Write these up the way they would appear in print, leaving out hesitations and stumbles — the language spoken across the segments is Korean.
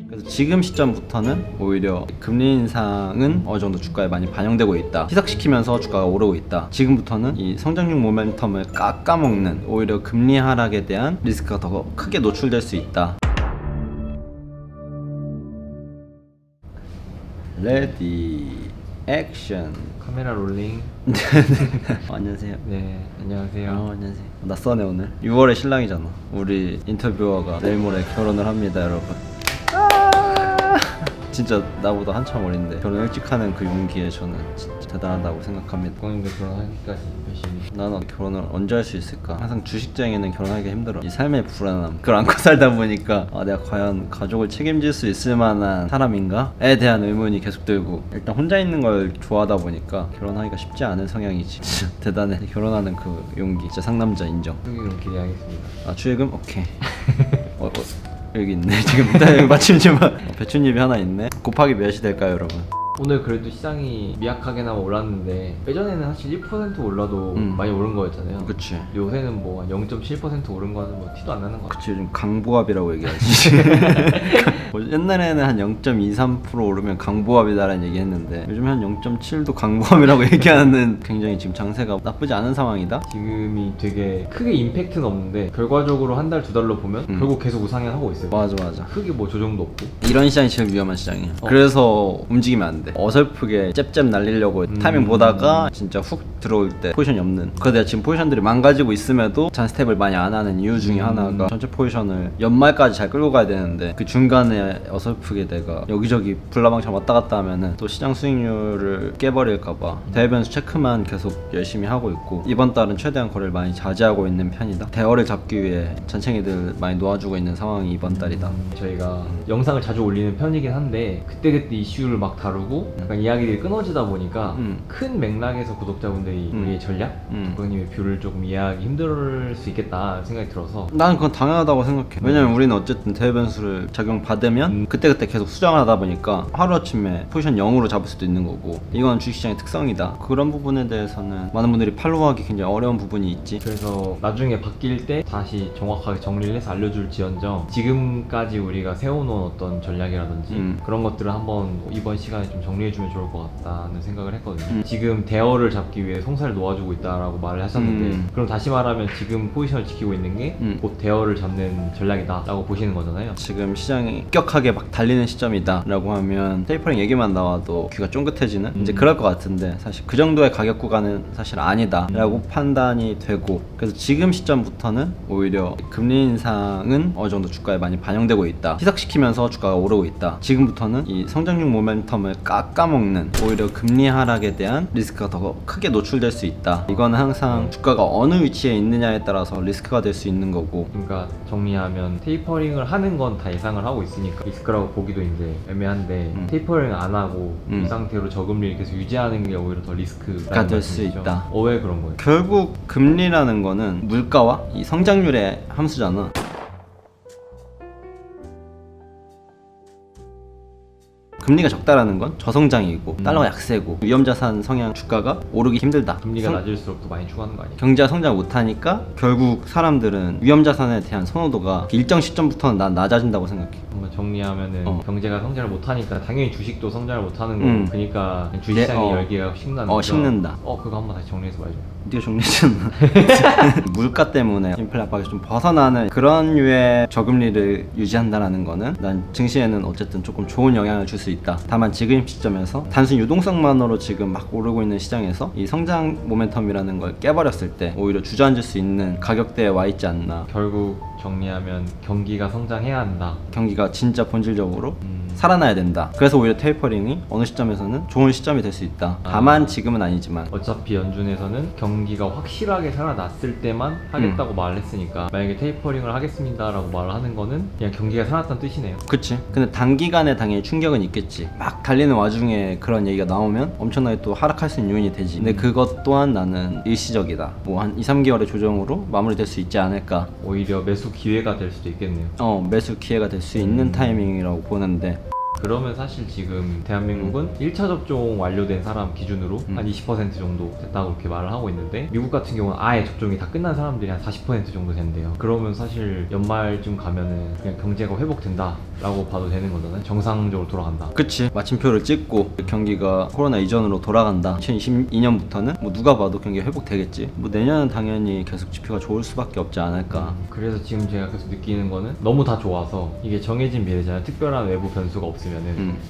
그래서 지금 시점부터는 오히려 금리 인상은 어느 정도 주가에 많이 반영되고 있다. 희석시키면서 주가가 오르고 있다. 지금부터는 이 성장률 모멘텀을 깎아먹는 오히려 금리 하락에 대한 리스크가 더 크게 노출될 수 있다. 레디 액션. 카메라 롤링. 안녕하세요. 네, 안녕하세요. 안녕하세요. 낯서네 오늘. 6월에 신랑이잖아. 우리 인터뷰어가 내일 모레 결혼을 합니다, 여러분. 진짜 나보다 한참 어린데 결혼 일찍 하는 그 용기에 저는 진짜 대단하다고 생각합니다. 부모님들 결혼하기까지 열심히. 나는 결혼을 언제 할 수 있을까? 항상 주식쟁이는 결혼하기 힘들어. 이 삶의 불안함, 그걸 안고 살다 보니까 내가 과연 가족을 책임질 수 있을 만한 사람인가?에 대한 의문이 계속 들고, 일단 혼자 있는 걸 좋아하다 보니까 결혼하기가 쉽지 않은 성향이지. 진짜 대단해. 결혼하는 그 용기 진짜 상남자 인정. 축의금 기대하겠습니다. 축의금? 오케이. 여기 있네. 지금 일단 마침지만 배춧잎이 하나 있네. 곱하기 몇이 될까요, 여러분? 오늘 그래도 시장이 미약하게나마 올랐는데 예전에는 사실 1% 올라도 많이 오른 거였잖아요. 그치. 요새는 뭐 한 0.7% 오른 거는 뭐 티도 안 나는 거 같아요. 그치, 요즘 강보합이라고 얘기하지. 뭐 옛날에는 한 0.23% 오르면 강보합이다라는 얘기 했는데 요즘 한 0.7도 강보합이라고 얘기하는, 굉장히 지금 장세가 나쁘지 않은 상황이다. 지금이 되게 크게 임팩트는 없는데 결과적으로 한 달, 두 달로 보면 결국 계속 우상향 하고 있어요. 맞아. 크게 뭐 조정도 없고. 이런 시장이 제일 위험한 시장이야. 그래서 움직이면 안 돼. 어설프게 잽잽 날리려고 타이밍 보다가 진짜 훅 들어올 때 포지션이 없는. 그래서 내가 지금 포지션들이 망가지고 있음에도 잔 스텝을 많이 안 하는 이유 중에 하나가 전체 포지션을 연말까지 잘 끌고 가야 되는데 그 중간에 어설프게 내가 여기저기 불나방처럼 왔다 갔다 하면은 또 시장 수익률을 깨버릴까봐 대변수 체크만 계속 열심히 하고 있고, 이번 달은 최대한 거래를 많이 자제하고 있는 편이다. 대어를 잡기 위해 잔챙이들 많이 놓아주고 있는 상황이 이번 달이다. 저희가 영상을 자주 올리는 편이긴 한데 그때그때 이슈를 막 다루고 약간 이야기들이 끊어지다 보니까 큰 맥락에서 구독자분들이 우리의 전략, 부모님의 뷰를 조금 이해하기 힘들 수 있겠다 생각이 들어서. 나는 그건 당연하다고 생각해. 왜냐면 우리는 어쨌든 대변수를 적용받으면 그때그때 계속 수정을 하다 보니까 하루아침에 포지션 0으로 잡을 수도 있는 거고, 이건 주식시장의 특성이다. 그런 부분에 대해서는 많은 분들이 팔로우하기 굉장히 어려운 부분이 있지. 그래서 나중에 바뀔 때 다시 정확하게 정리를 해서 알려줄지언정 지금까지 우리가 세워놓은 어떤 전략이라든지 그런 것들을 한번 이번 시간에 좀 정리해주면 좋을 것 같다는 생각을 했거든요. 지금 대어를 잡기 위해 송사를 놓아주고 있다라고 말을 하셨는데 그럼 다시 말하면 지금 포지션을 지키고 있는 게 곧 대어를 잡는 전략이다 라고 보시는 거잖아요. 지금 시장이 급격하게 막 달리는 시점이다 라고 하면 테이퍼링 얘기만 나와도 귀가 쫑긋해지는 이제 그럴 것 같은데, 사실 그 정도의 가격 구간은 사실 아니다 라고 판단이 되고, 그래서 지금 시점부터는 오히려 금리 인상은 어느 정도 주가에 많이 반영되고 있다. 희석시키면서 주가가 오르고 있다. 지금부터는 이 성장률 모멘텀을 깎아먹는 오히려 금리 하락에 대한 리스크가 더 크게 노출될 수 있다. 이거는 항상 주가가 어느 위치에 있느냐에 따라서 리스크가 될 수 있는 거고. 그러니까 정리하면 테이퍼링을 하는 건 다 예상을 하고 있으니까 리스크라고 보기도 이제 애매한데 테이퍼링 안 하고 이 상태로 저금리를 계속 유지하는 게 오히려 더 리스크가 될 수 있다. 왜 그런 거예요? 결국 금리라는 거는 물가와 이 성장률의 함수잖아. 금리가 적다라는 건 저성장이고 달러가 약세고 위험자산 성향 주가가 오르기 힘들다. 금리가 낮을수록 더 많이 추구하는 거 아니에요? 경제가 성장 못하니까 결국 사람들은 위험자산에 대한 선호도가 일정 시점부터는 난 낮아진다고 생각해. 한번 정리하면은 경제가 성장을 못하니까 당연히 주식도 성장을 못하는 거고, 그러니까 주식시장이 열기가 식는다는 거죠. 식는다. 그거 한번 다시 정리해서 말해줘요. 네가 정리했잖아. 물가 때문에 인플레 압박에서 좀 벗어나는 그런 류의 저금리를 유지한다는 거는 난 증시에는 어쨌든 조금 좋은 영향을 줄 수 있다. 다만 지금 시점에서 단순 유동성만으로 지금 막 오르고 있는 시장에서 이 성장 모멘텀이라는 걸 깨버렸을 때 오히려 주저앉을 수 있는 가격대에 와 있지 않나. 결국 정리하면 경기가 성장해야 한다. 경기가 진짜 본질적으로 살아나야 된다. 그래서 오히려 테이퍼링이 어느 시점에서는 좋은 시점이 될 수 있다. 다만 지금은 아니지만 어차피 연준에서는 경기가 확실하게 살아났을 때만 하겠다고 말을 했으니까 만약에 테이퍼링을 하겠습니다 라고 말을 하는 거는 그냥 경기가 살아났다는 뜻이네요. 그치. 근데 단기간에 당연히 충격은 있겠지. 막 달리는 와중에 그런 얘기가 나오면 엄청나게 또 하락할 수 있는 요인이 되지. 근데 그것 또한 나는 일시적이다. 뭐 한 2~3개월의 조정으로 마무리될 수 있지 않을까. 오히려 매수 기회가 될 수도 있겠네요. 매수 기회가 될 수 있는 타이밍이라고 보는데, 그러면 사실 지금 대한민국은 1차 접종 완료된 사람 기준으로 한 20% 정도 됐다고 그렇게 말을 하고 있는데, 미국 같은 경우는 아예 접종이 다 끝난 사람들이 한 40% 정도 된대요. 그러면 사실 연말쯤 가면은 그냥 경제가 회복된다 라고 봐도 되는 거잖아요. 정상적으로 돌아간다. 그치. 마침표를 찍고 경기가 코로나 이전으로 돌아간다. 2022년부터는 뭐 누가 봐도 경기가 회복되겠지. 뭐 내년은 당연히 계속 지표가 좋을 수밖에 없지 않을까. 그래서 지금 제가 계속 느끼는 거는 너무 다 좋아서 이게 정해진 미래잖아요. 특별한 외부 변수가 없으면은.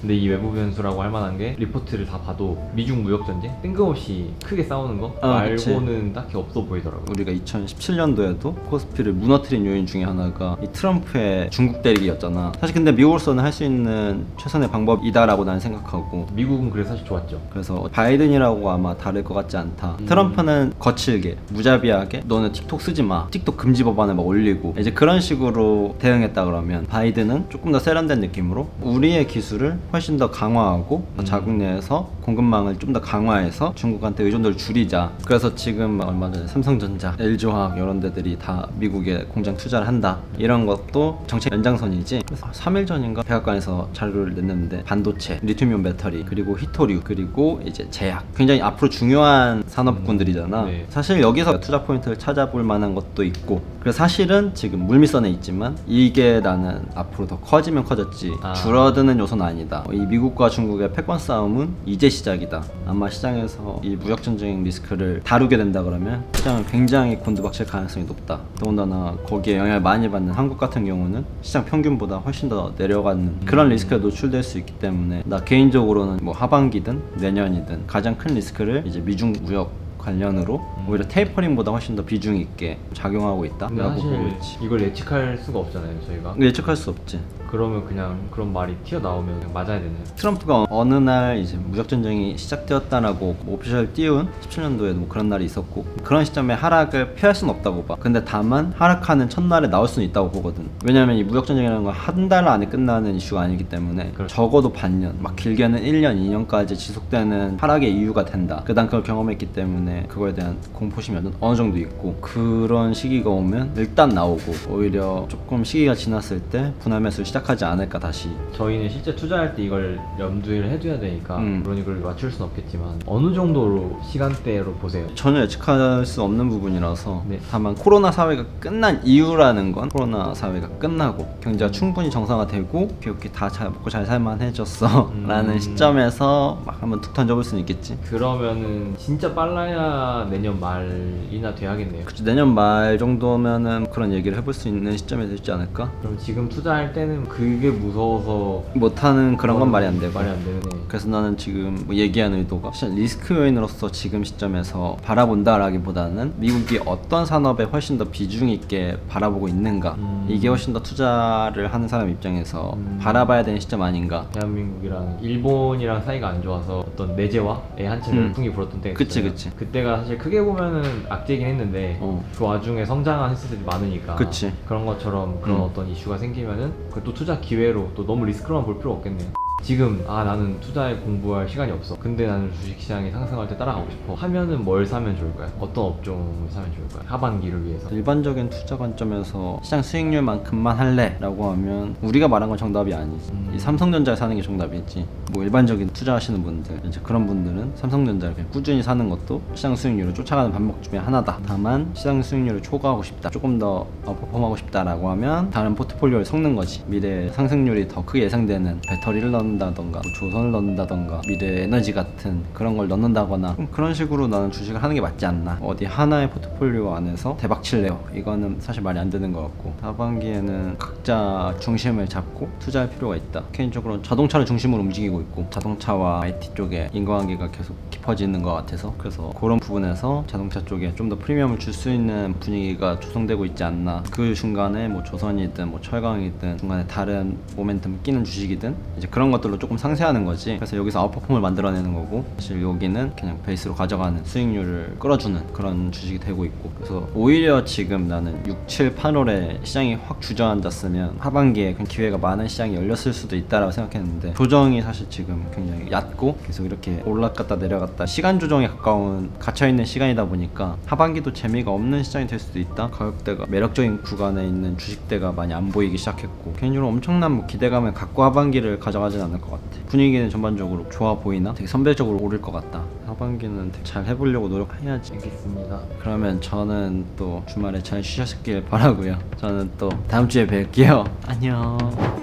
근데 이 외부 변수라고 할 만한 게 리포트를 다 봐도 미중 무역 전쟁 뜬금없이 크게 싸우는 거 말고는 딱히 없어 보이더라고요. 우리가 2017년도에도 코스피를 무너뜨린 요인 중에 하나가 이 트럼프의 중국 대리기였잖아. 사실 근데 미국으로서는 할 수 있는 최선의 방법이다라고 나는 생각하고, 미국은 그래서 사실 좋았죠. 그래서 바이든이라고 아마 다를 것 같지 않다. 트럼프는 거칠게 무자비하게 너는 틱톡 쓰지 마, 틱톡 금지 법안을 막 올리고 이제 그런 식으로 대응했다 그러면, 바이든은 조금 더 세련된 느낌으로 우리의 기술을 훨씬 더 강화하고 자국 내에서 공급망을 좀 더 강화해서 중국한테 의존도를 줄이자. 그래서 지금 얼마 전에 삼성전자, LG화학 이런 데들이 다 미국에 공장 투자를 한다. 이런 것도 정책 연장선이지. 그래서 3일 전인가 백악관에서 자료를 냈는데, 반도체, 리튬이온 배터리, 그리고 히토류, 그리고 이제 제약, 굉장히 앞으로 중요한 산업군들이잖아. 네. 사실 여기서 투자 포인트를 찾아볼 만한 것도 있고, 그래서 사실은 지금 물밑선에 있지만 이게 나는 앞으로 더 커지면 커졌지 줄어드는 요소는 아니다. 이 미국과 중국의 패권 싸움은 이제 시작이다. 아마 시장에서 이 무역 전쟁 리스크를 다루게 된다 그러면 시장은 굉장히 곤두박질 가능성이 높다. 더군다나 거기에 영향을 많이 받는 한국 같은 경우는 시장 평균보다 훨씬 더 내려가는 그런 리스크에 노출될 수 있기 때문에, 나 개인적으로는 뭐 하반기든 내년이든 가장 큰 리스크를 이제 미중 무역 관련으로 오히려 테이퍼링보다 훨씬 더 비중 있게 작용하고 있다. 근데 라고 사실 보고 있지. 이걸 예측할 수가 없잖아요, 저희가. 예측할 수 없지. 그러면 그냥 그런 말이 튀어나오면 그냥 맞아야 되나요? 트럼프가 어느 날 이제 무역 전쟁이 시작되었다라고 오피셜 띄운 17년도에도 뭐 그런 날이 있었고, 그런 시점에 하락을 피할 수는 없다고 봐. 근데 다만 하락하는 첫날에 나올 수는 있다고 보거든. 왜냐면 이 무역 전쟁이라는 건 한 달 안에 끝나는 이슈가 아니기 때문에 적어도 반년, 막 길게는 1년, 2년까지 지속되는 하락의 이유가 된다. 그다음 그걸 경험했기 때문에 그거에 대한 공포심이 어느 정도 있고, 그런 시기가 오면 일단 나오고, 오히려 조금 시기가 지났을 때 분할 매수를 시작하지 않을까 다시. 저희는 실제 투자할 때 이걸 염두를 해둬야 되니까 물론 이걸 맞출 수는 없겠지만 어느 정도로 시간대로 보세요? 전혀 예측할 수 없는 부분이라서. 네. 다만 코로나 사회가 끝난 이유라는 건, 코로나 사회가 끝나고 경제가 충분히 정상화되고 이렇게 다 잘 먹고 잘 살만해졌어 라는 시점에서 막 한번 툭 던져볼 수는 있겠지. 그러면은 진짜 빨라야 내년 말이나 돼야겠네요. 그치, 내년 말 정도면은 그런 얘기를 해볼 수 있는 시점이 되지 않을까? 그럼 지금 투자할 때는 그게 무서워서 못하는 그런 건 말이 안 되고. 말이 안 되네. 그래서 나는 지금 뭐 얘기하는 의도가 사실 리스크 요인으로서 지금 시점에서 바라본다라기보다는 미국이 어떤 산업에 훨씬 더 비중 있게 바라보고 있는가, 이게 훨씬 더 투자를 하는 사람 입장에서 바라봐야 되는 시점 아닌가. 대한민국이랑 일본이랑 사이가 안 좋아서 어떤 내재화에 한참 열풍이 불었던 때가 그치, 있어요. 그치. 그때가 사실 크게 보면은 악재긴 했는데 그 와중에 성장한 회사들이 많으니까. 그치. 그런 것처럼 그런 어떤 이슈가 생기면은 그또 투자 기회로 또 너무 리스크로만 볼 필요 없겠네요. 지금 나는 투자에 공부할 시간이 없어, 근데 나는 주식시장이 상승할 때 따라가고 싶어 하면은 뭘 사면 좋을까요? 어떤 업종을 사면 좋을까요? 하반기를 위해서. 일반적인 투자 관점에서 시장 수익률만큼만 할래 라고 하면 우리가 말한 건 정답이 아니지. 이 삼성전자를 사는 게 정답이지. 뭐 일반적인 투자하시는 분들, 이제 그런 분들은 삼성전자를 그냥 꾸준히 사는 것도 시장 수익률을 쫓아가는 방법 중에 하나다. 다만 시장 수익률을 초과하고 싶다, 조금 더 퍼폼하고 싶다라고 하면 다른 포트폴리오를 섞는 거지. 미래 상승률이 더 크게 예상되는 배터리를 넣는다던가, 뭐 조선을 넣는다던가, 미래 에너지 같은 그런 걸 넣는다거나, 그런 식으로 나는 주식을 하는 게 맞지 않나. 어디 하나의 포트폴리오 안에서 대박 칠래요, 이거는 사실 말이 안 되는 것 같고, 하반기에는 각자 중심을 잡고 투자할 필요가 있다. 개인적으로는 자동차를 중심으로 움직이고 있고, 자동차와 IT 쪽에 인과관계가 계속 깊어지는 것 같아서, 그래서 그런 부분에서 자동차 쪽에 좀 더 프리미엄을 줄 수 있는 분위기가 조성되고 있지 않나. 그 중간에 뭐 조선이든 뭐 철강이든 중간에 다른 모멘텀 끼는 주식이든 이제 그런 것들로 조금 상쇄하는 거지. 그래서 여기서 아웃퍼폼을 만들어내는 거고, 사실 여기는 그냥 베이스로 가져가는 수익률을 끌어주는 그런 주식이 되고 있고. 그래서 오히려 지금 나는 6, 7, 8월에 시장이 확 주저앉았으면 하반기에 그냥 기회가 많은 시장이 열렸을 수도 있다라고 생각했는데, 조정이 사실 지금 굉장히 얕고 계속 이렇게 올라갔다 내려갔다 시간 조정에 가까운 갇혀있는 시간이다 보니까 하반기도 재미가 없는 시장이 될 수도 있다. 가격대가 매력적인 구간에 있는 주식대가 많이 안 보이기 시작했고, 개인적으로 엄청난 뭐 기대감을 갖고 하반기를 가져가진 않을 것 같아. 분위기는 전반적으로 좋아 보이나? 되게 선배적으로 오를 것 같다. 하반기는 되게 잘 해보려고 노력해야지. 알겠습니다. 그러면 저는 또 주말에 잘 쉬셨길 바라고요. 저는 또 다음 주에 뵐게요. 안녕.